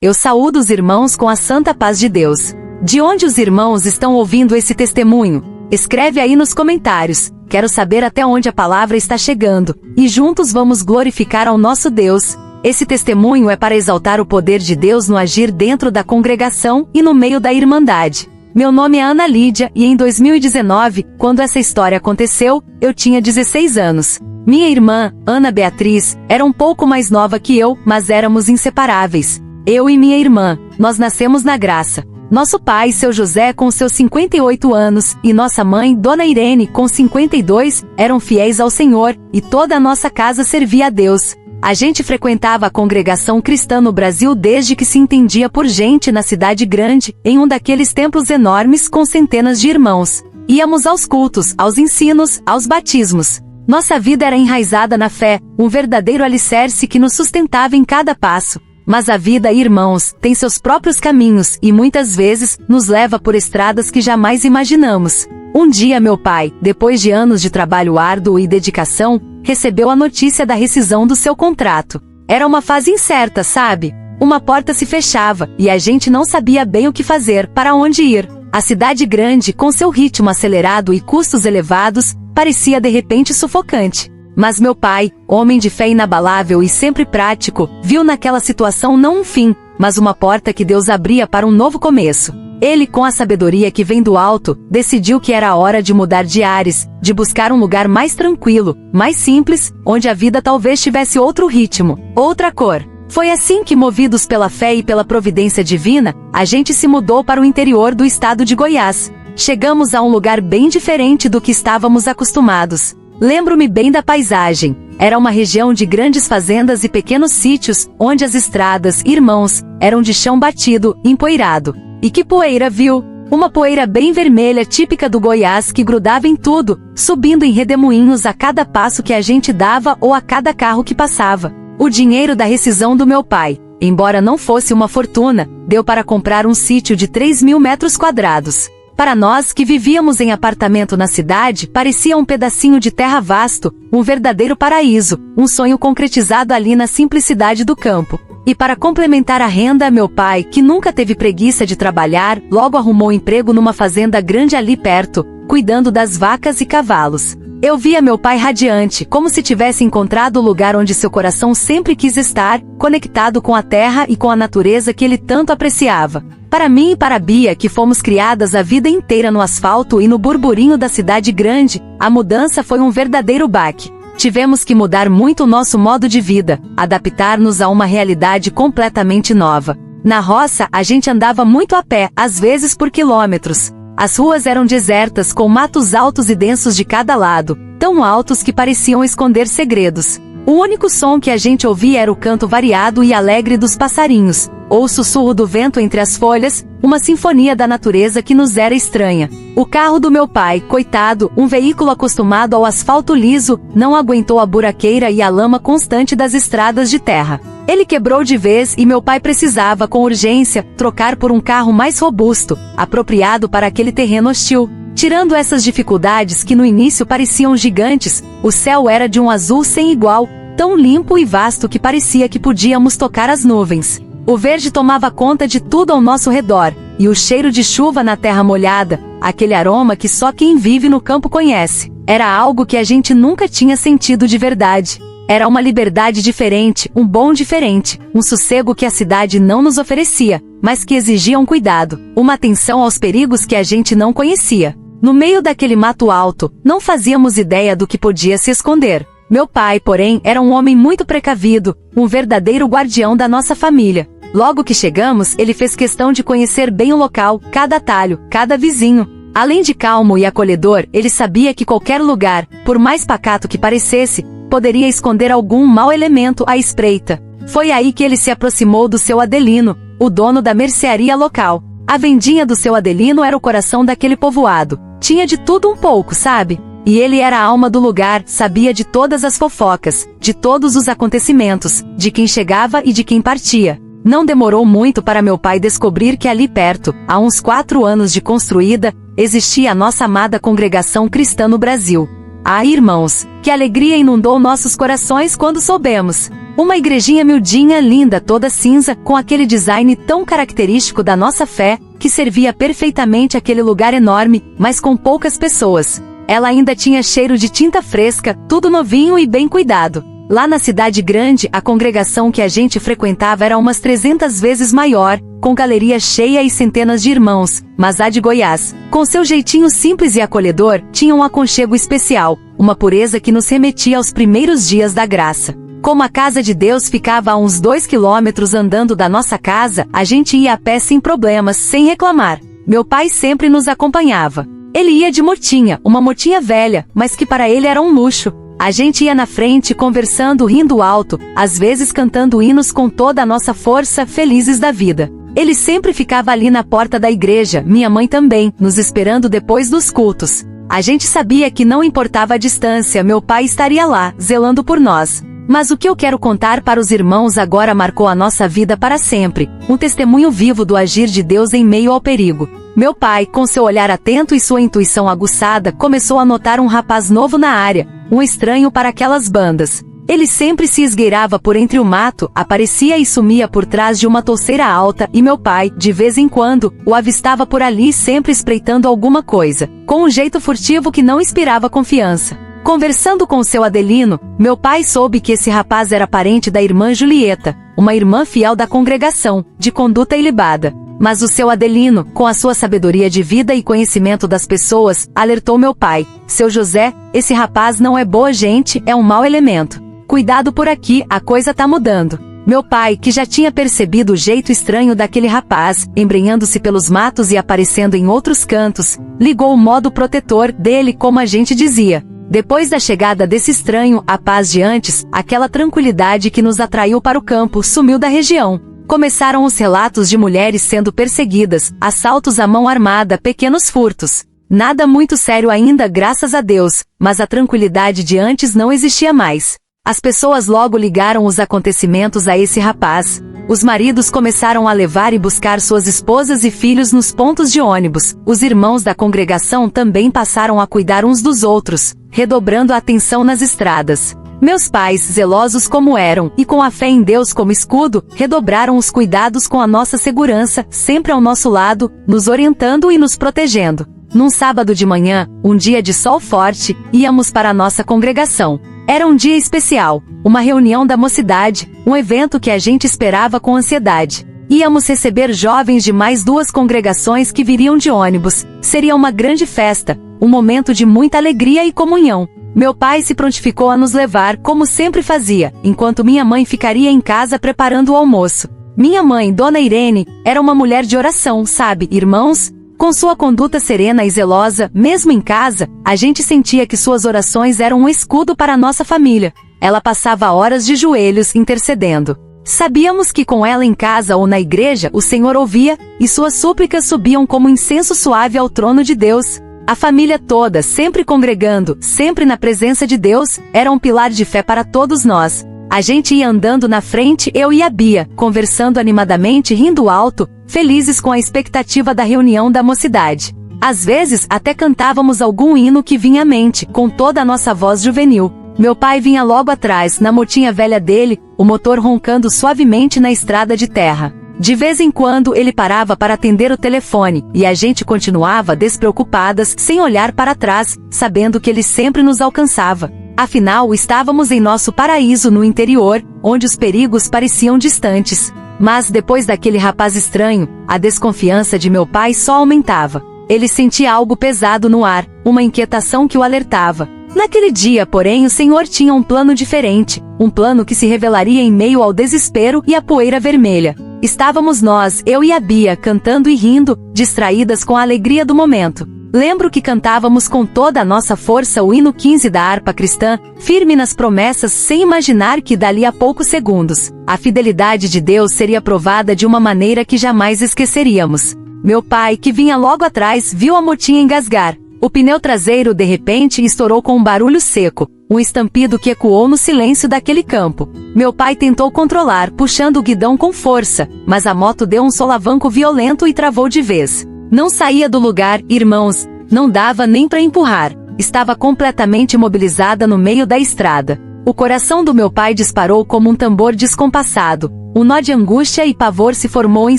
Eu saúdo os irmãos com a santa paz de Deus. De onde os irmãos estão ouvindo esse testemunho? Escreve aí nos comentários. Quero saber até onde a palavra está chegando, e juntos vamos glorificar ao nosso Deus. Esse testemunho é para exaltar o poder de Deus no agir dentro da congregação e no meio da irmandade. Meu nome é Ana Lídia e em 2019, quando essa história aconteceu, eu tinha 16 anos. Minha irmã, Ana Beatriz, era um pouco mais nova que eu, mas éramos inseparáveis. Eu e minha irmã, nós nascemos na graça. Nosso pai, seu José, com seus 58 anos, e nossa mãe, Dona Irene, com 52, eram fiéis ao Senhor, e toda a nossa casa servia a Deus. A gente frequentava a congregação cristã no Brasil desde que se entendia por gente na cidade grande, em um daqueles templos enormes com centenas de irmãos. Íamos aos cultos, aos ensinos, aos batismos. Nossa vida era enraizada na fé, um verdadeiro alicerce que nos sustentava em cada passo. Mas a vida, irmãos, tem seus próprios caminhos e muitas vezes nos leva por estradas que jamais imaginamos. Um dia meu pai, depois de anos de trabalho árduo e dedicação, recebeu a notícia da rescisão do seu contrato. Era uma fase incerta, sabe? Uma porta se fechava e a gente não sabia bem o que fazer, para onde ir. A cidade grande, com seu ritmo acelerado e custos elevados, parecia de repente sufocante. Mas meu pai, homem de fé inabalável e sempre prático, viu naquela situação não um fim, mas uma porta que Deus abria para um novo começo. Ele, com a sabedoria que vem do alto, decidiu que era a hora de mudar de ares, de buscar um lugar mais tranquilo, mais simples, onde a vida talvez tivesse outro ritmo, outra cor. Foi assim que, movidos pela fé e pela providência divina, a gente se mudou para o interior do estado de Goiás. Chegamos a um lugar bem diferente do que estávamos acostumados. Lembro-me bem da paisagem. Era uma região de grandes fazendas e pequenos sítios, onde as estradas, irmãos, eram de chão batido, empoeirado. E que poeira, viu? Uma poeira bem vermelha típica do Goiás que grudava em tudo, subindo em redemoinhos a cada passo que a gente dava ou a cada carro que passava. O dinheiro da rescisão do meu pai, embora não fosse uma fortuna, deu para comprar um sítio de 3.000 metros quadrados. Para nós que vivíamos em apartamento na cidade, parecia um pedacinho de terra vasto, um verdadeiro paraíso, um sonho concretizado ali na simplicidade do campo. E para complementar a renda, meu pai, que nunca teve preguiça de trabalhar, logo arrumou emprego numa fazenda grande ali perto, cuidando das vacas e cavalos. Eu via meu pai radiante, como se tivesse encontrado o lugar onde seu coração sempre quis estar, conectado com a terra e com a natureza que ele tanto apreciava. Para mim e para a Bia, que fomos criadas a vida inteira no asfalto e no burburinho da cidade grande, a mudança foi um verdadeiro baque. Tivemos que mudar muito o nosso modo de vida, adaptar-nos a uma realidade completamente nova. Na roça, a gente andava muito a pé, às vezes por quilômetros. As ruas eram desertas, com matos altos e densos de cada lado, tão altos que pareciam esconder segredos. O único som que a gente ouvia era o canto variado e alegre dos passarinhos, ou o sussurro do vento entre as folhas, uma sinfonia da natureza que nos era estranha. O carro do meu pai, coitado, um veículo acostumado ao asfalto liso, não aguentou a buraqueira e a lama constante das estradas de terra. Ele quebrou de vez e meu pai precisava, com urgência, trocar por um carro mais robusto, apropriado para aquele terreno hostil. Tirando essas dificuldades que no início pareciam gigantes, o céu era de um azul sem igual, tão limpo e vasto que parecia que podíamos tocar as nuvens. O verde tomava conta de tudo ao nosso redor, e o cheiro de chuva na terra molhada, aquele aroma que só quem vive no campo conhece, era algo que a gente nunca tinha sentido de verdade. Era uma liberdade diferente, um bom diferente, um sossego que a cidade não nos oferecia, mas que exigia um cuidado, uma atenção aos perigos que a gente não conhecia. No meio daquele mato alto, não fazíamos ideia do que podia se esconder. Meu pai, porém, era um homem muito precavido, um verdadeiro guardião da nossa família. Logo que chegamos, ele fez questão de conhecer bem o local, cada atalho, cada vizinho. Além de calmo e acolhedor, ele sabia que qualquer lugar, por mais pacato que parecesse, poderia esconder algum mau elemento à espreita. Foi aí que ele se aproximou do seu Adelino, o dono da mercearia local. A vendinha do seu Adelino era o coração daquele povoado. Tinha de tudo um pouco, sabe? E ele era a alma do lugar, sabia de todas as fofocas, de todos os acontecimentos, de quem chegava e de quem partia. Não demorou muito para meu pai descobrir que ali perto, há uns 4 anos de construída, existia a nossa amada congregação cristã no Brasil. Ah, irmãos, que alegria inundou nossos corações quando soubemos. Uma igrejinha miudinha, linda, toda cinza, com aquele design tão característico da nossa fé, que servia perfeitamente aquele lugar enorme, mas com poucas pessoas. Ela ainda tinha cheiro de tinta fresca, tudo novinho e bem cuidado. Lá na cidade grande, a congregação que a gente frequentava era umas 300 vezes maior, com galeria cheia e centenas de irmãos, mas a de Goiás, com seu jeitinho simples e acolhedor, tinha um aconchego especial, uma pureza que nos remetia aos primeiros dias da graça. Como a casa de Deus ficava a uns 2 quilômetros andando da nossa casa, a gente ia a pé sem problemas, sem reclamar. Meu pai sempre nos acompanhava. Ele ia de motinha, uma motinha velha, mas que para ele era um luxo. A gente ia na frente conversando, rindo alto, às vezes cantando hinos com toda a nossa força, felizes da vida. Ele sempre ficava ali na porta da igreja, minha mãe também, nos esperando depois dos cultos. A gente sabia que não importava a distância, meu pai estaria lá, zelando por nós. Mas o que eu quero contar para os irmãos agora marcou a nossa vida para sempre, um testemunho vivo do agir de Deus em meio ao perigo. Meu pai, com seu olhar atento e sua intuição aguçada, começou a notar um rapaz novo na área, um estranho para aquelas bandas. Ele sempre se esgueirava por entre o mato, aparecia e sumia por trás de uma touceira alta, e meu pai, de vez em quando, o avistava por ali sempre espreitando alguma coisa, com um jeito furtivo que não inspirava confiança. Conversando com seu Adelino, meu pai soube que esse rapaz era parente da irmã Julieta, uma irmã fiel da congregação, de conduta ilibada. Mas o seu Adelino, com a sua sabedoria de vida e conhecimento das pessoas, alertou meu pai: seu José, esse rapaz não é boa gente, é um mau elemento. Cuidado por aqui, a coisa tá mudando. Meu pai, que já tinha percebido o jeito estranho daquele rapaz, embrenhando-se pelos matos e aparecendo em outros cantos, ligou o modo protetor dele, como a gente dizia. Depois da chegada desse estranho, a paz de antes, aquela tranquilidade que nos atraiu para o campo, sumiu da região. Começaram os relatos de mulheres sendo perseguidas, assaltos à mão armada, pequenos furtos. Nada muito sério ainda, graças a Deus, mas a tranquilidade de antes não existia mais. As pessoas logo ligaram os acontecimentos a esse rapaz. Os maridos começaram a levar e buscar suas esposas e filhos nos pontos de ônibus. Os irmãos da congregação também passaram a cuidar uns dos outros, redobrando a atenção nas estradas. Meus pais, zelosos como eram, e com a fé em Deus como escudo, redobraram os cuidados com a nossa segurança, sempre ao nosso lado, nos orientando e nos protegendo. Num sábado de manhã, um dia de sol forte, íamos para a nossa congregação. Era um dia especial, uma reunião da mocidade, um evento que a gente esperava com ansiedade. Íamos receber jovens de mais 2 congregações que viriam de ônibus. Seria uma grande festa, um momento de muita alegria e comunhão. Meu pai se prontificou a nos levar, como sempre fazia, enquanto minha mãe ficaria em casa preparando o almoço. Minha mãe, Dona Irene, era uma mulher de oração, sabe, irmãos? Com sua conduta serena e zelosa, mesmo em casa, a gente sentia que suas orações eram um escudo para a nossa família. Ela passava horas de joelhos intercedendo. Sabíamos que com ela em casa ou na igreja, o Senhor ouvia, e suas súplicas subiam como incenso suave ao trono de Deus. A família toda, sempre congregando, sempre na presença de Deus, era um pilar de fé para todos nós. A gente ia andando na frente, eu e a Bia, conversando animadamente, rindo alto, felizes com a expectativa da reunião da mocidade. Às vezes, até cantávamos algum hino que vinha à mente, com toda a nossa voz juvenil. Meu pai vinha logo atrás, na motinha velha dele, o motor roncando suavemente na estrada de terra. De vez em quando ele parava para atender o telefone, e a gente continuava despreocupadas, sem olhar para trás, sabendo que ele sempre nos alcançava. Afinal, estávamos em nosso paraíso no interior, onde os perigos pareciam distantes. Mas depois daquele rapaz estranho, a desconfiança de meu pai só aumentava. Ele sentia algo pesado no ar, uma inquietação que o alertava. Naquele dia, porém, o Senhor tinha um plano diferente, um plano que se revelaria em meio ao desespero e à poeira vermelha. Estávamos nós, eu e a Bia, cantando e rindo, distraídas com a alegria do momento. Lembro que cantávamos com toda a nossa força o hino 15 da harpa cristã, firme nas promessas, sem imaginar que dali a poucos segundos, a fidelidade de Deus seria provada de uma maneira que jamais esqueceríamos. Meu pai, que vinha logo atrás, viu a motinha engasgar. O pneu traseiro de repente estourou com um barulho seco, um estampido que ecoou no silêncio daquele campo. Meu pai tentou controlar, puxando o guidão com força, mas a moto deu um solavanco violento e travou de vez. Não saía do lugar, irmãos, não dava nem para empurrar. Estava completamente imobilizada no meio da estrada. O coração do meu pai disparou como um tambor descompassado. Um nó de angústia e pavor se formou em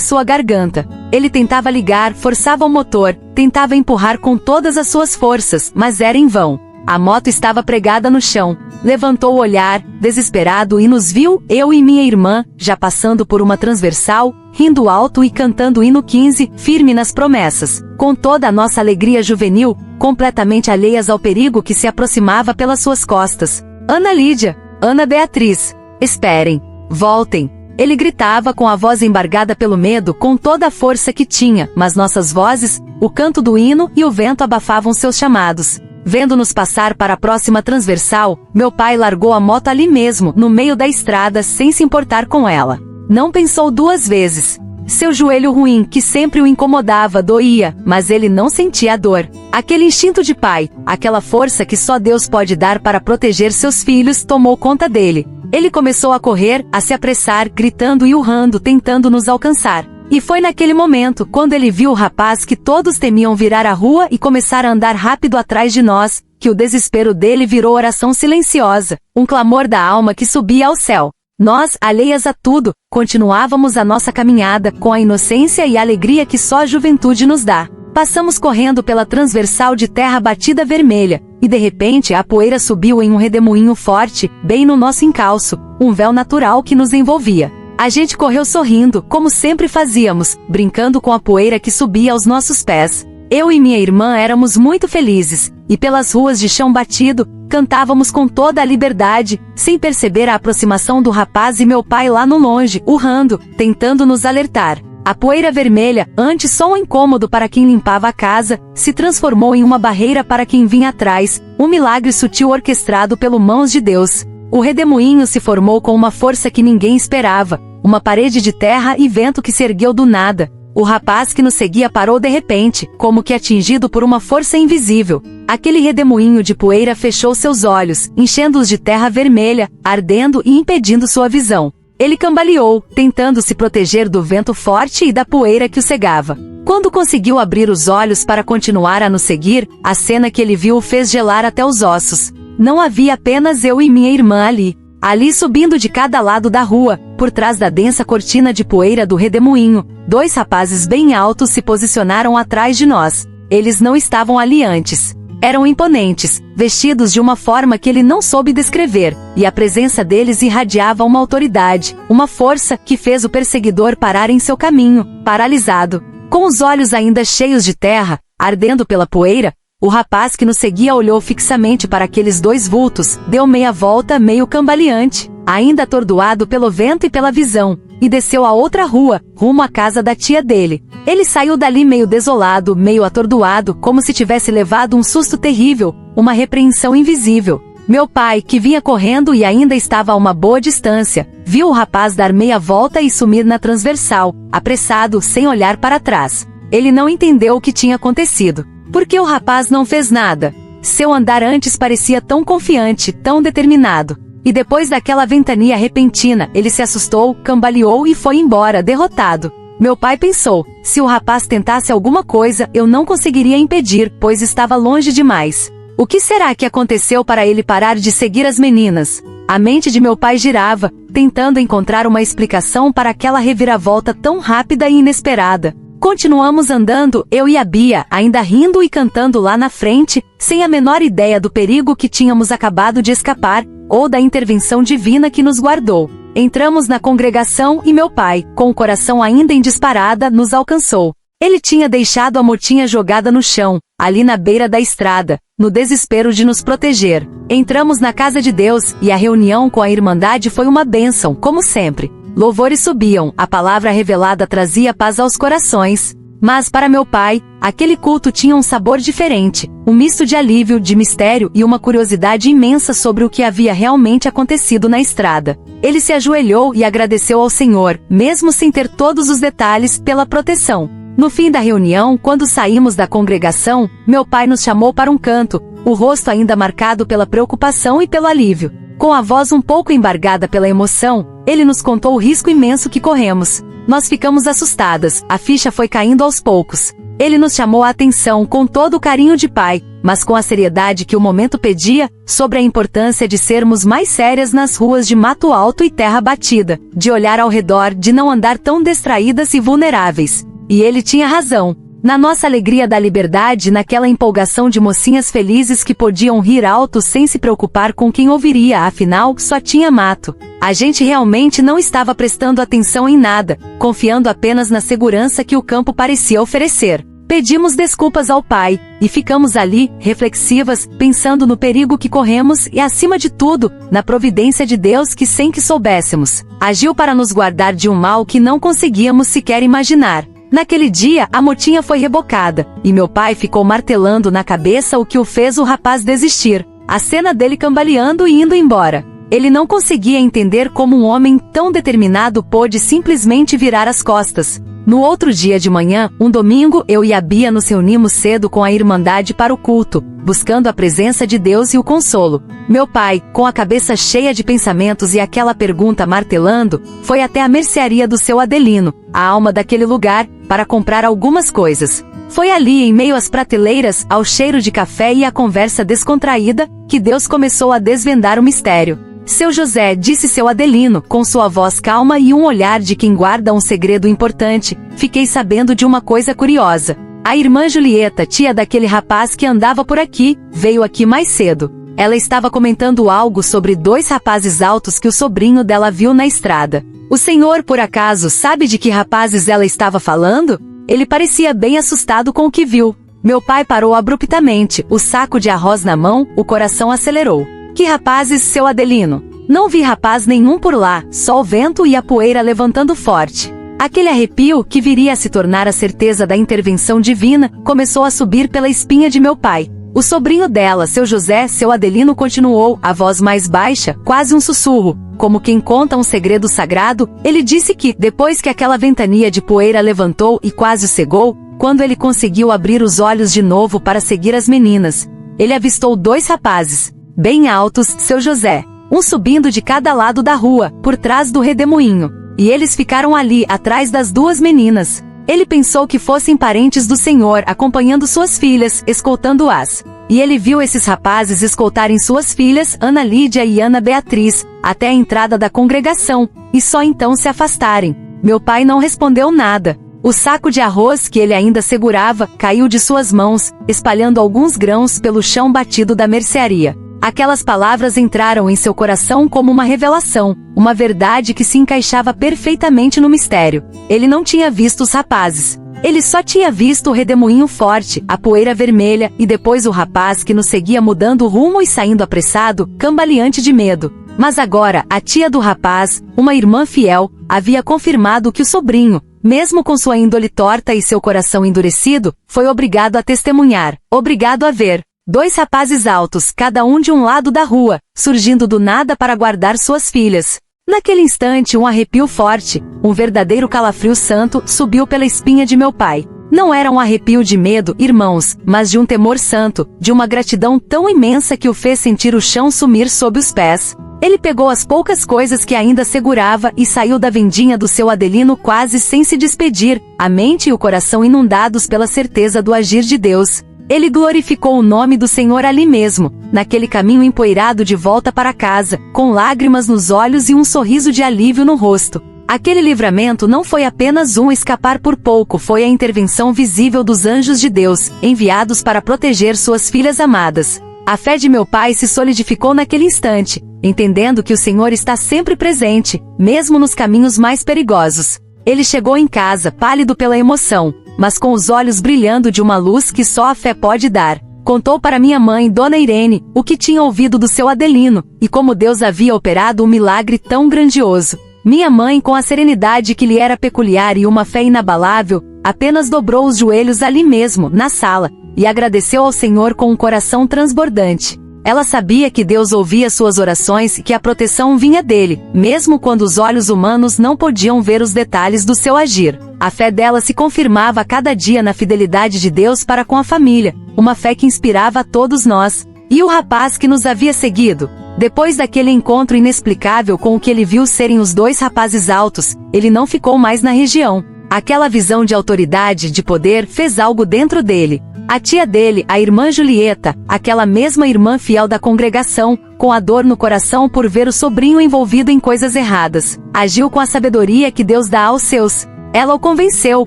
sua garganta. Ele tentava ligar, forçava o motor, tentava empurrar com todas as suas forças, mas era em vão. A moto estava pregada no chão. Levantou o olhar, desesperado, e nos viu, eu e minha irmã, já passando por uma transversal, rindo alto e cantando o hino 15, firme nas promessas, com toda a nossa alegria juvenil, completamente alheias ao perigo que se aproximava pelas suas costas. Ana Lídia, Ana Beatriz, esperem, voltem. Ele gritava com a voz embargada pelo medo, com toda a força que tinha, mas nossas vozes, o canto do hino e o vento abafavam seus chamados. Vendo-nos passar para a próxima transversal, meu pai largou a moto ali mesmo, no meio da estrada, sem se importar com ela. Não pensou duas vezes. Seu joelho ruim, que sempre o incomodava, doía, mas ele não sentia a dor. Aquele instinto de pai, aquela força que só Deus pode dar para proteger seus filhos, tomou conta dele. Ele começou a correr, a se apressar, gritando e urrando, tentando nos alcançar. E foi naquele momento, quando ele viu o rapaz que todos temiam virar a rua e começar a andar rápido atrás de nós, que o desespero dele virou oração silenciosa, um clamor da alma que subia ao céu. Nós, alheias a tudo, continuávamos a nossa caminhada, com a inocência e a alegria que só a juventude nos dá. Passamos correndo pela transversal de terra batida vermelha, e de repente a poeira subiu em um redemoinho forte, bem no nosso encalço, um véu natural que nos envolvia. A gente correu sorrindo, como sempre fazíamos, brincando com a poeira que subia aos nossos pés. Eu e minha irmã éramos muito felizes, e pelas ruas de chão batido, cantávamos com toda a liberdade, sem perceber a aproximação do rapaz e meu pai lá no longe, urrando, tentando nos alertar. A poeira vermelha, antes só um incômodo para quem limpava a casa, se transformou em uma barreira para quem vinha atrás, um milagre sutil orquestrado pelas mãos de Deus. O redemoinho se formou com uma força que ninguém esperava, uma parede de terra e vento que se ergueu do nada. O rapaz que nos seguia parou de repente, como que atingido por uma força invisível. Aquele redemoinho de poeira fechou seus olhos, enchendo-os de terra vermelha, ardendo e impedindo sua visão. Ele cambaleou, tentando se proteger do vento forte e da poeira que o cegava. Quando conseguiu abrir os olhos para continuar a nos seguir, a cena que ele viu o fez gelar até os ossos. Não havia apenas eu e minha irmã ali. Ali, subindo de cada lado da rua, por trás da densa cortina de poeira do redemoinho, dois rapazes bem altos se posicionaram atrás de nós. Eles não estavam ali antes. Eram imponentes, vestidos de uma forma que ele não soube descrever, e a presença deles irradiava uma autoridade, uma força que fez o perseguidor parar em seu caminho, paralisado. Com os olhos ainda cheios de terra, ardendo pela poeira, o rapaz que nos seguia olhou fixamente para aqueles dois vultos, deu meia volta meio cambaleante, ainda atordoado pelo vento e pela visão, e desceu a outra rua, rumo à casa da tia dele. Ele saiu dali meio desolado, meio atordoado, como se tivesse levado um susto terrível, uma repreensão invisível. Meu pai, que vinha correndo e ainda estava a uma boa distância, viu o rapaz dar meia volta e sumir na transversal, apressado, sem olhar para trás. Ele não entendeu o que tinha acontecido. Por que o rapaz não fez nada? Seu andar antes parecia tão confiante, tão determinado. E depois daquela ventania repentina, ele se assustou, cambaleou e foi embora, derrotado. Meu pai pensou, se o rapaz tentasse alguma coisa, eu não conseguiria impedir, pois estava longe demais. O que será que aconteceu para ele parar de seguir as meninas? A mente de meu pai girava, tentando encontrar uma explicação para aquela reviravolta tão rápida e inesperada. Continuamos andando, eu e a Bia, ainda rindo e cantando lá na frente, sem a menor ideia do perigo que tínhamos acabado de escapar, ou da intervenção divina que nos guardou. Entramos na congregação e meu pai, com o coração ainda em disparada, nos alcançou. Ele tinha deixado a motinha jogada no chão, ali na beira da estrada, no desespero de nos proteger. Entramos na casa de Deus, e a reunião com a Irmandade foi uma bênção, como sempre. Louvores subiam, a palavra revelada trazia paz aos corações. Mas para meu pai, aquele culto tinha um sabor diferente, um misto de alívio, de mistério e uma curiosidade imensa sobre o que havia realmente acontecido na estrada. Ele se ajoelhou e agradeceu ao Senhor, mesmo sem ter todos os detalhes, pela proteção. No fim da reunião, quando saímos da congregação, meu pai nos chamou para um canto, o rosto ainda marcado pela preocupação e pelo alívio. Com a voz um pouco embargada pela emoção, ele nos contou o risco imenso que corremos. Nós ficamos assustadas, a ficha foi caindo aos poucos. Ele nos chamou a atenção com todo o carinho de pai, mas com a seriedade que o momento pedia, sobre a importância de sermos mais sérias nas ruas de Mato Alto e Terra Batida, de olhar ao redor, de não andar tão distraídas e vulneráveis. E ele tinha razão. Na nossa alegria da liberdade, naquela empolgação de mocinhas felizes que podiam rir alto sem se preocupar com quem ouviria, afinal, só tinha mato. A gente realmente não estava prestando atenção em nada, confiando apenas na segurança que o campo parecia oferecer. Pedimos desculpas ao pai, e ficamos ali, reflexivas, pensando no perigo que corremos e, acima de tudo, na providência de Deus que, sem que soubéssemos, agiu para nos guardar de um mal que não conseguíamos sequer imaginar. Naquele dia, a motinha foi rebocada, e meu pai ficou martelando na cabeça o que o fez o rapaz desistir, a cena dele cambaleando e indo embora. Ele não conseguia entender como um homem tão determinado pôde simplesmente virar as costas. No outro dia de manhã, um domingo, eu e a Bia nos reunimos cedo com a Irmandade para o culto, buscando a presença de Deus e o consolo. Meu pai, com a cabeça cheia de pensamentos e aquela pergunta martelando, foi até a mercearia do seu Adelino, a alma daquele lugar, para comprar algumas coisas. Foi ali, em meio às prateleiras, ao cheiro de café e à conversa descontraída, que Deus começou a desvendar o mistério. Seu José, disse seu Adelino, com sua voz calma e um olhar de quem guarda um segredo importante, fiquei sabendo de uma coisa curiosa. A irmã Julieta, tia daquele rapaz que andava por aqui, veio aqui mais cedo. Ela estava comentando algo sobre 2 rapazes altos que o sobrinho dela viu na estrada. O senhor, por acaso, sabe de que rapazes ela estava falando? Ele parecia bem assustado com o que viu. Meu pai parou abruptamente, o saco de arroz na mão, o coração acelerou. Que rapazes, seu Adelino? Não vi rapaz nenhum por lá, só o vento e a poeira levantando forte. Aquele arrepio, que viria a se tornar a certeza da intervenção divina, começou a subir pela espinha de meu pai. O sobrinho dela, seu José, seu Adelino, continuou, a voz mais baixa, quase um sussurro, como quem conta um segredo sagrado. Ele disse que, depois que aquela ventania de poeira levantou e quase o cegou, quando ele conseguiu abrir os olhos de novo para seguir as meninas, ele avistou 2 rapazes, bem altos, seu José, um subindo de cada lado da rua, por trás do redemoinho, e eles ficaram ali, atrás das 2 meninas. Ele pensou que fossem parentes do Senhor, acompanhando suas filhas, escoltando-as. E ele viu esses rapazes escoltarem suas filhas, Ana Lídia e Ana Beatriz, até a entrada da congregação, e só então se afastarem. Meu pai não respondeu nada. O saco de arroz que ele ainda segurava, caiu de suas mãos, espalhando alguns grãos pelo chão batido da mercearia. Aquelas palavras entraram em seu coração como uma revelação, uma verdade que se encaixava perfeitamente no mistério. Ele não tinha visto os rapazes. Ele só tinha visto o redemoinho forte, a poeira vermelha, e depois o rapaz que nos seguia mudando o rumo e saindo apressado, cambaleante de medo. Mas agora, a tia do rapaz, uma irmã fiel, havia confirmado que o sobrinho, mesmo com sua índole torta e seu coração endurecido, foi obrigado a testemunhar, obrigado a ver. 2 rapazes altos, cada um de um lado da rua, surgindo do nada para guardar suas filhas. Naquele instante, um arrepio forte, um verdadeiro calafrio santo, subiu pela espinha de meu pai. Não era um arrepio de medo, irmãos, mas de um temor santo, de uma gratidão tão imensa que o fez sentir o chão sumir sob os pés. Ele pegou as poucas coisas que ainda segurava e saiu da vendinha do seu Adelino quase sem se despedir, a mente e o coração inundados pela certeza do agir de Deus. Ele glorificou o nome do Senhor ali mesmo, naquele caminho empoeirado de volta para casa, com lágrimas nos olhos e um sorriso de alívio no rosto. Aquele livramento não foi apenas um escapar por pouco, foi a intervenção visível dos anjos de Deus, enviados para proteger suas filhas amadas. A fé de meu pai se solidificou naquele instante, entendendo que o Senhor está sempre presente, mesmo nos caminhos mais perigosos. Ele chegou em casa, pálido pela emoção, mas com os olhos brilhando de uma luz que só a fé pode dar. Contou para minha mãe, Dona Irene, o que tinha ouvido do seu Adelino, e como Deus havia operado um milagre tão grandioso. Minha mãe, com a serenidade que lhe era peculiar e uma fé inabalável, apenas dobrou os joelhos ali mesmo, na sala, e agradeceu ao Senhor com um coração transbordante. Ela sabia que Deus ouvia suas orações e que a proteção vinha dele, mesmo quando os olhos humanos não podiam ver os detalhes do seu agir. A fé dela se confirmava a cada dia na fidelidade de Deus para com a família, uma fé que inspirava a todos nós. E o rapaz que nos havia seguido? Depois daquele encontro inexplicável com o que ele viu serem os 2 rapazes altos, ele não ficou mais na região. Aquela visão de autoridade, de poder, fez algo dentro dele. A tia dele, a irmã Julieta, aquela mesma irmã fiel da congregação, com a dor no coração por ver o sobrinho envolvido em coisas erradas, agiu com a sabedoria que Deus dá aos seus. Ela o convenceu,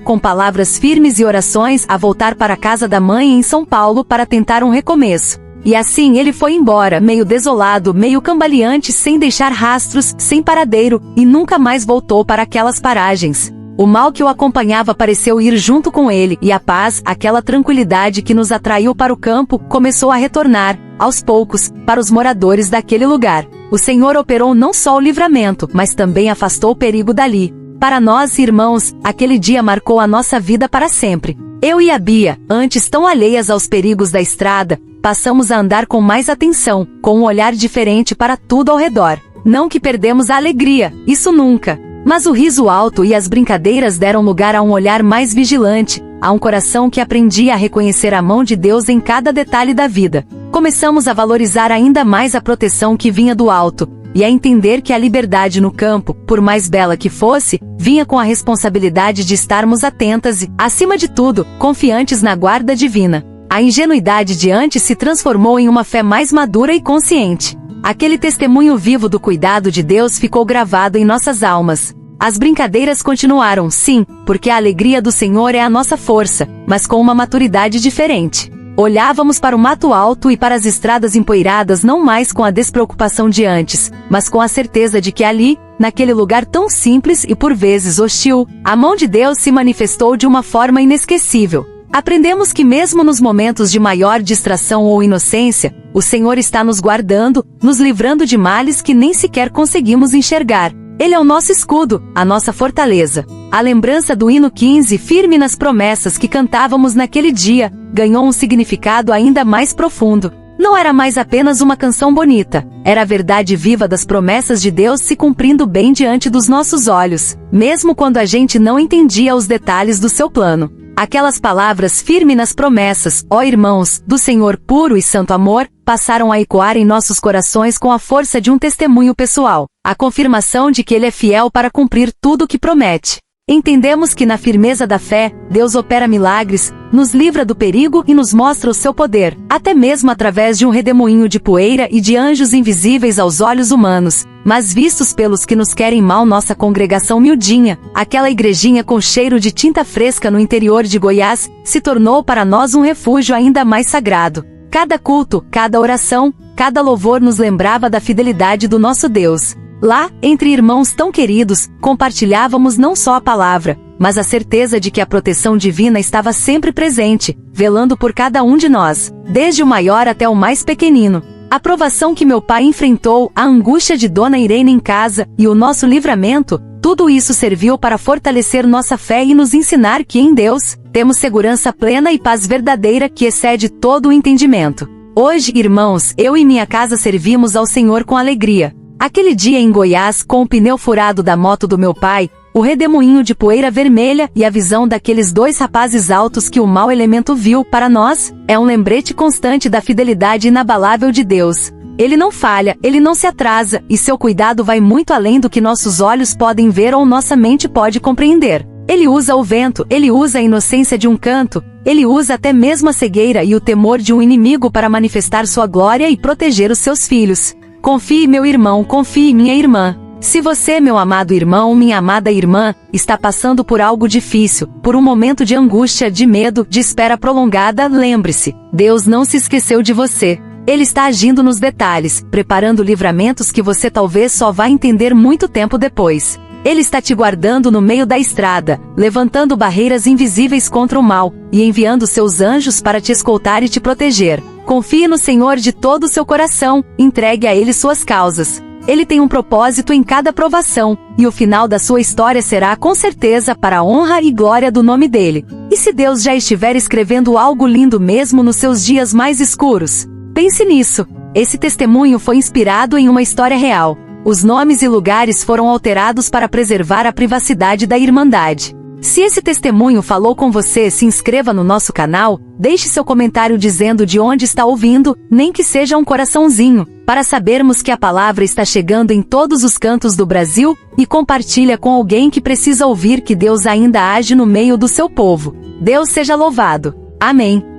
com palavras firmes e orações, a voltar para a casa da mãe em São Paulo para tentar um recomeço. E assim ele foi embora, meio desolado, meio cambaleante, sem deixar rastros, sem paradeiro, e nunca mais voltou para aquelas paragens. O mal que o acompanhava pareceu ir junto com ele, e a paz, aquela tranquilidade que nos atraiu para o campo, começou a retornar, aos poucos, para os moradores daquele lugar. O Senhor operou não só o livramento, mas também afastou o perigo dali. Para nós, irmãos, aquele dia marcou a nossa vida para sempre. Eu e a Bia, antes tão alheias aos perigos da estrada, passamos a andar com mais atenção, com um olhar diferente para tudo ao redor. Não que perdemos a alegria, isso nunca. Mas o riso alto e as brincadeiras deram lugar a um olhar mais vigilante, a um coração que aprendia a reconhecer a mão de Deus em cada detalhe da vida. Começamos a valorizar ainda mais a proteção que vinha do alto, e a entender que a liberdade no campo, por mais bela que fosse, vinha com a responsabilidade de estarmos atentas e, acima de tudo, confiantes na guarda divina. A ingenuidade de antes se transformou em uma fé mais madura e consciente. Aquele testemunho vivo do cuidado de Deus ficou gravado em nossas almas. As brincadeiras continuaram, sim, porque a alegria do Senhor é a nossa força, mas com uma maturidade diferente. Olhávamos para o mato alto e para as estradas empoeiradas não mais com a despreocupação de antes, mas com a certeza de que ali, naquele lugar tão simples e por vezes hostil, a mão de Deus se manifestou de uma forma inesquecível. Aprendemos que mesmo nos momentos de maior distração ou inocência, o Senhor está nos guardando, nos livrando de males que nem sequer conseguimos enxergar. Ele é o nosso escudo, a nossa fortaleza. A lembrança do hino 15, firme nas promessas que cantávamos naquele dia, ganhou um significado ainda mais profundo. Não era mais apenas uma canção bonita, era a verdade viva das promessas de Deus se cumprindo bem diante dos nossos olhos, mesmo quando a gente não entendia os detalhes do seu plano. Aquelas palavras firmes nas promessas, ó irmãos, do Senhor puro e santo amor, passaram a ecoar em nossos corações com a força de um testemunho pessoal, a confirmação de que Ele é fiel para cumprir tudo o que promete. Entendemos que na firmeza da fé, Deus opera milagres, nos livra do perigo e nos mostra o seu poder, até mesmo através de um redemoinho de poeira e de anjos invisíveis aos olhos humanos, mas vistos pelos que nos querem mal. Nossa congregação miudinha, aquela igrejinha com cheiro de tinta fresca no interior de Goiás, se tornou para nós um refúgio ainda mais sagrado. Cada culto, cada oração, cada louvor nos lembrava da fidelidade do nosso Deus. Lá, entre irmãos tão queridos, compartilhávamos não só a palavra, mas a certeza de que a proteção divina estava sempre presente, velando por cada um de nós, desde o maior até o mais pequenino. A provação que meu pai enfrentou, a angústia de Dona Irene em casa, e o nosso livramento, tudo isso serviu para fortalecer nossa fé e nos ensinar que em Deus, temos segurança plena e paz verdadeira que excede todo o entendimento. Hoje, irmãos, eu e minha casa servimos ao Senhor com alegria. Aquele dia em Goiás, com o pneu furado da moto do meu pai, o redemoinho de poeira vermelha e a visão daqueles dois rapazes altos que o mau elemento viu, para nós, é um lembrete constante da fidelidade inabalável de Deus. Ele não falha, ele não se atrasa, e seu cuidado vai muito além do que nossos olhos podem ver ou nossa mente pode compreender. Ele usa o vento, ele usa a inocência de um canto, ele usa até mesmo a cegueira e o temor de um inimigo para manifestar sua glória e proteger os seus filhos. Confie, meu irmão, confie, minha irmã. Se você, meu amado irmão, minha amada irmã, está passando por algo difícil, por um momento de angústia, de medo, de espera prolongada, lembre-se, Deus não se esqueceu de você. Ele está agindo nos detalhes, preparando livramentos que você talvez só vá entender muito tempo depois. Ele está te guardando no meio da estrada, levantando barreiras invisíveis contra o mal, e enviando seus anjos para te escoltar e te proteger. Confie no Senhor de todo o seu coração, entregue a Ele suas causas. Ele tem um propósito em cada provação, e o final da sua história será com certeza para a honra e glória do nome dele. E se Deus já estiver escrevendo algo lindo mesmo nos seus dias mais escuros? Pense nisso. Esse testemunho foi inspirado em uma história real. Os nomes e lugares foram alterados para preservar a privacidade da Irmandade. Se esse testemunho falou com você, se inscreva no nosso canal, deixe seu comentário dizendo de onde está ouvindo, nem que seja um coraçãozinho, para sabermos que a palavra está chegando em todos os cantos do Brasil, e compartilha com alguém que precisa ouvir que Deus ainda age no meio do seu povo. Deus seja louvado. Amém.